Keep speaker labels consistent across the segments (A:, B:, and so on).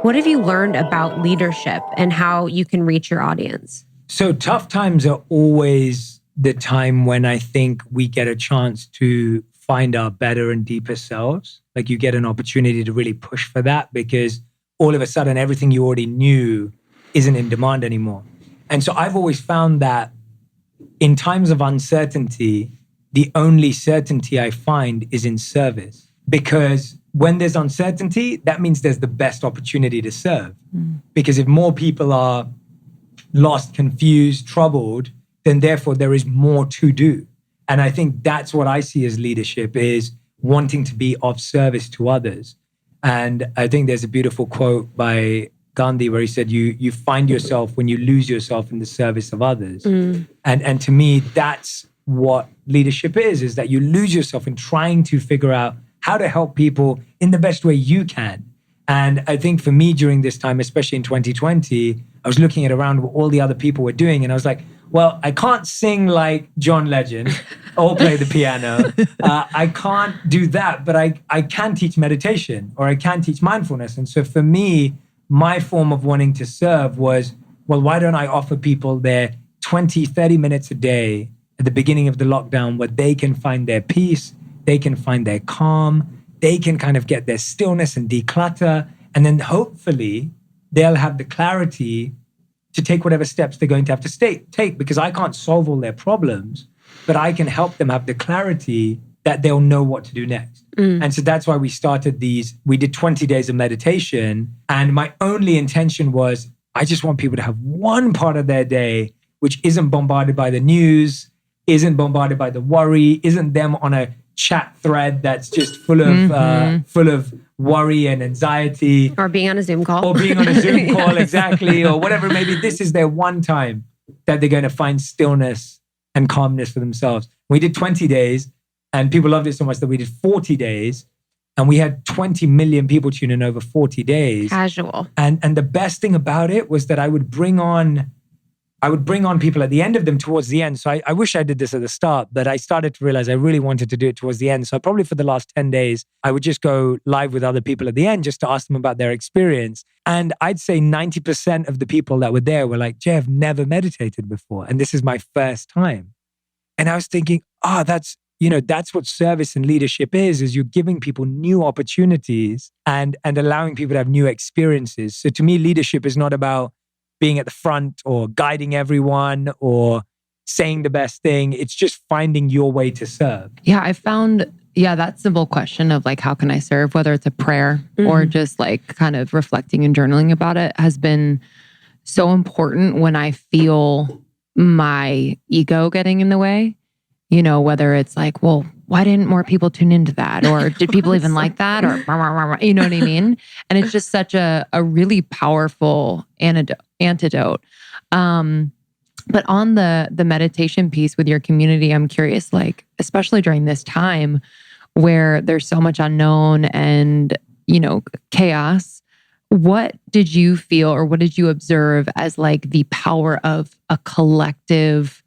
A: What have you learned about leadership and how you can reach your audience?
B: So tough times are always the time when I think we get a chance to find our better and deeper selves. Like you get an opportunity to really push for that because all of a sudden everything you already knew isn't in demand anymore. And so I've always found that in times of uncertainty, the only certainty I find is in service. Because when there's uncertainty, that means there's the best opportunity to serve. Because if more people are lost, confused, troubled, then therefore there is more to do. And I think that's what I see as leadership, is wanting to be of service to others. And I think there's a beautiful quote by Gandhi where he said, you find yourself when you lose yourself in the service of others. And to me, that's what leadership is that you lose yourself in trying to figure out how to help people in the best way you can. And I think for me during this time, especially in 2020, I was looking at around what all the other people were doing. And I was like, well, I can't sing like John Legend or play the piano. I can't do that, but I can teach meditation or I can teach mindfulness. And so for me, my form of wanting to serve was, well, why don't I offer people their 20, 30 minutes a day at the beginning of the lockdown where they can find their peace, they can find their calm, they can kind of get their stillness and declutter. And then hopefully they'll have the clarity to take whatever steps they're going to have to take, because I can't solve all their problems, but I can help them have the clarity that they'll know what to do next. And so that's why we started we did 20 days of meditation. And my only intention was, I just want people to have one part of their day which isn't bombarded by the news, isn't bombarded by the worry, isn't them on a chat thread that's just full of worry and anxiety.
A: Or being on a Zoom call.
B: Call, exactly. Or whatever maybe. This is their one time that they're going to find stillness and calmness for themselves. We did 20 days and people loved it so much that we did 40 days and we had 20 million people tune in over 40 days.
A: Casual.
B: And the best thing about it was that I would bring on people at the end of them towards the end. So I wish I did this at the start, but I started to realize I really wanted to do it towards the end. So probably for the last 10 days, I would just go live with other people at the end just to ask them about their experience. And I'd say 90% of the people that were there were like, Jay, I've never meditated before. And this is my first time. And I was thinking, that's what service and leadership is you're giving people new opportunities and allowing people to have new experiences. So to me, leadership is not about being at the front or guiding everyone or saying the best thing. It's just finding your way to serve.
C: Yeah, I found, that simple question of like, how can I serve? Whether it's a prayer or just like kind of reflecting and journaling about it has been so important when I feel my ego getting in the way. Whether it's like, well, why didn't more people tune into that? Or did people even like that? Or, you know what I mean? And it's just such a really powerful antidote. But on the meditation piece with your community, I'm curious, like, especially during this time where there's so much unknown and, chaos, what did you feel or what did you observe as like the power of a collective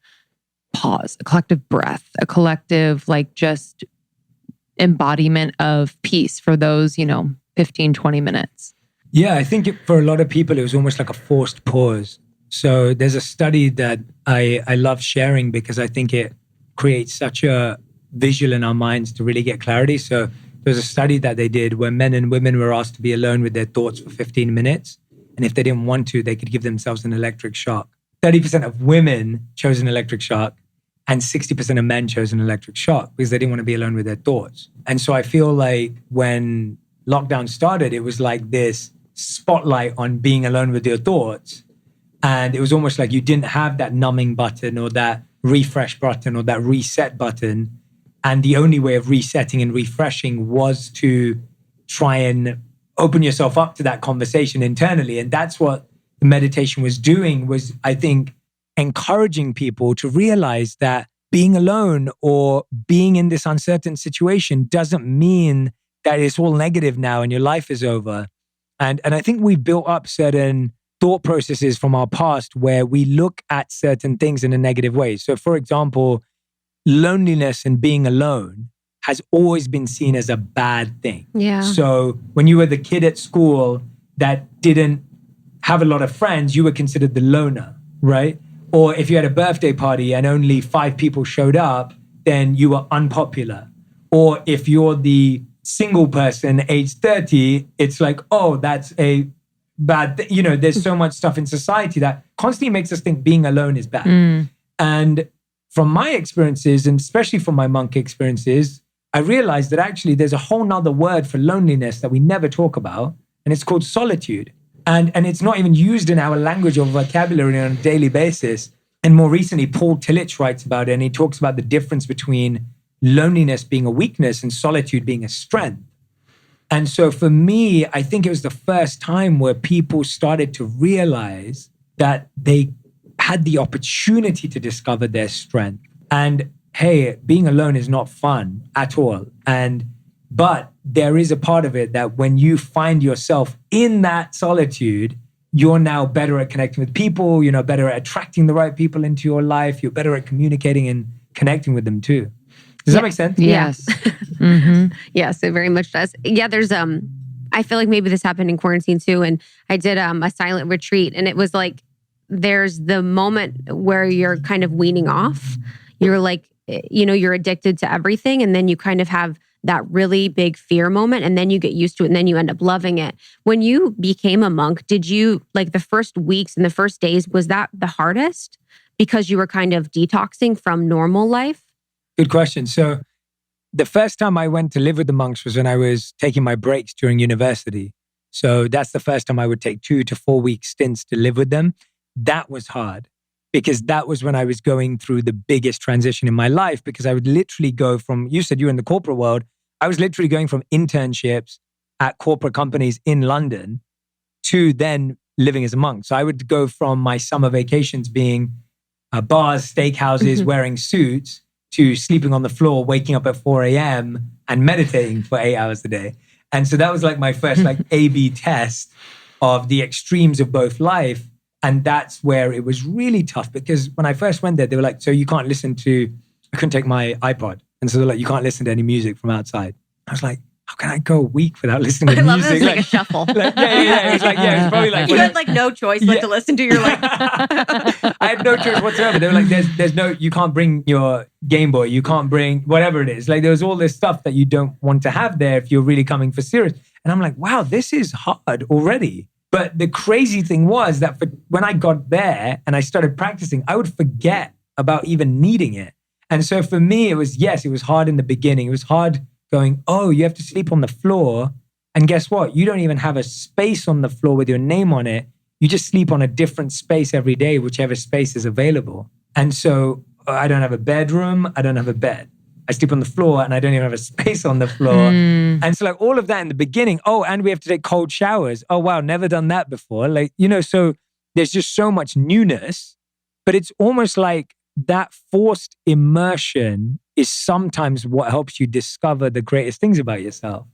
C: pause, a collective breath, a collective, like just embodiment of peace for those, 15, 20 minutes?
B: Yeah, I think for a lot of people, it was almost like a forced pause. So there's a study that I love sharing because I think it creates such a visual in our minds to really get clarity. So there's a study that they did where men and women were asked to be alone with their thoughts for 15 minutes. And if they didn't want to, they could give themselves an electric shock. 30% of women chose an electric shock and 60% of men chose an electric shock because they didn't want to be alone with their thoughts. And so I feel like when lockdown started, it was like this spotlight on being alone with your thoughts. And it was almost like you didn't have that numbing button or that refresh button or that reset button. And the only way of resetting and refreshing was to try and open yourself up to that conversation internally. And that's what the meditation was doing, was, I think, encouraging people to realize that being alone or being in this uncertain situation doesn't mean that it's all negative now and your life is over. And I think we've built up certain thought processes from our past where we look at certain things in a negative way. So for example, loneliness and being alone has always been seen as a bad thing.
A: Yeah.
B: So when you were the kid at school that didn't have a lot of friends, you were considered the loner, right? Or if you had a birthday party and only 5 people showed up, then you were unpopular. Or if you're the single person aged 30, it's like, oh, that's a bad thing. You know, there's so much stuff in society that constantly makes us think being alone is bad. And from my experiences, and especially from my monk experiences, I realized that actually there's a whole nother word for loneliness that we never talk about, and it's called solitude. And it's not even used in our language or vocabulary on a daily basis. And more recently, Paul Tillich writes about it, and he talks about the difference between loneliness being a weakness and solitude being a strength. And so for me, I think it was the first time where people started to realize that they had the opportunity to discover their strength. And hey, being alone is not fun at all. But there is a part of it that when you find yourself in that solitude, you're now better at connecting with people, you're now better at attracting the right people into your life, you're better at communicating and connecting with them too. Does that make sense?
C: Yes.
A: Yes, it very much does. Yeah, there's I feel like maybe this happened in quarantine too. And I did a silent retreat, and it was like there's the moment where you're kind of weaning off. You're like, you know, you're addicted to everything, and then you kind of have that really big fear moment, and then you get used to it, and then you end up loving it. When you became a monk, did you, like the first weeks and the first days, was that the hardest because you were kind of detoxing from normal life?
B: Good question. So the first time I went to live with the monks was when I was taking my breaks during university. So that's the first time I would take 2 to 4 week stints to live with them. That was hard because that was when I was going through the biggest transition in my life, because I would literally go from, you said you were in the corporate world, I was literally going from internships at corporate companies in London to then living as a monk. So I would go from my summer vacations being bars, steakhouses, wearing suits, to sleeping on the floor, waking up at 4 a.m. and meditating for 8 hours a day. And so that was like my first like A/B test of the extremes of both life. And that's where it was really tough, because when I first went there, they were like, so you can't listen to, I couldn't take my iPod. And so they're like, you can't listen to any music from outside. I was like, how can I go a week without listening to
A: I love
B: music?
A: this, like a shuffle.
B: Yeah. It was like, it was probably like...
A: You had like no choice but to listen to your like...
B: I had no choice whatsoever. They were like, there's no, you can't bring your Game Boy, you can't bring whatever it is. Like there was all this stuff that you don't want to have there if you're really coming for serious. And I'm like, wow, this is hard already. But the crazy thing was that when I got there and I started practicing, I would forget about even needing it. And so for me, it was hard in the beginning. It was hard going, oh, you have to sleep on the floor. And guess what? You don't even have a space on the floor with your name on it. You just sleep on a different space every day, whichever space is available. And so I don't have a bedroom. I don't have a bed. I sleep on the floor and I don't even have a space on the floor. And so like all of that in the beginning, oh, and we have to take cold showers. Oh, wow, never done that before. Like, you know, so there's just so much newness, but it's almost like that forced immersion is sometimes what helps you discover the greatest things about yourself.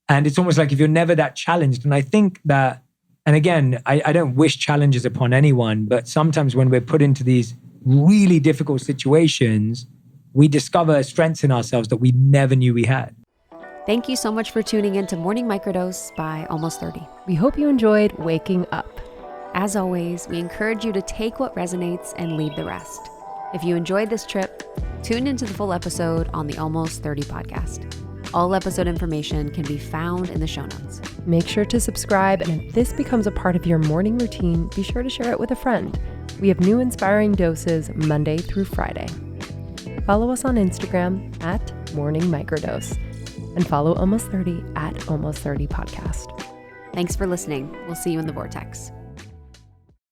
B: And it's almost like if you're never that challenged. And I think that, and again, I don't wish challenges upon anyone, but sometimes when we're put into these really difficult situations, we discover strengths in ourselves that we never knew we had.
D: Thank you so much for tuning in to Morning Microdose by Almost 30.
E: We hope you enjoyed waking up.
D: As always, we encourage you to take what resonates and leave the rest. If you enjoyed this trip, tune into the full episode on the Almost 30 podcast. All episode information can be found in the show notes.
E: Make sure to subscribe, and if this becomes a part of your morning routine, be sure to share it with a friend. We have new inspiring doses Monday through Friday. Follow us on Instagram at Morning Microdose, and follow Almost 30 at Almost 30 Podcast.
D: Thanks for listening. We'll see you in the vortex.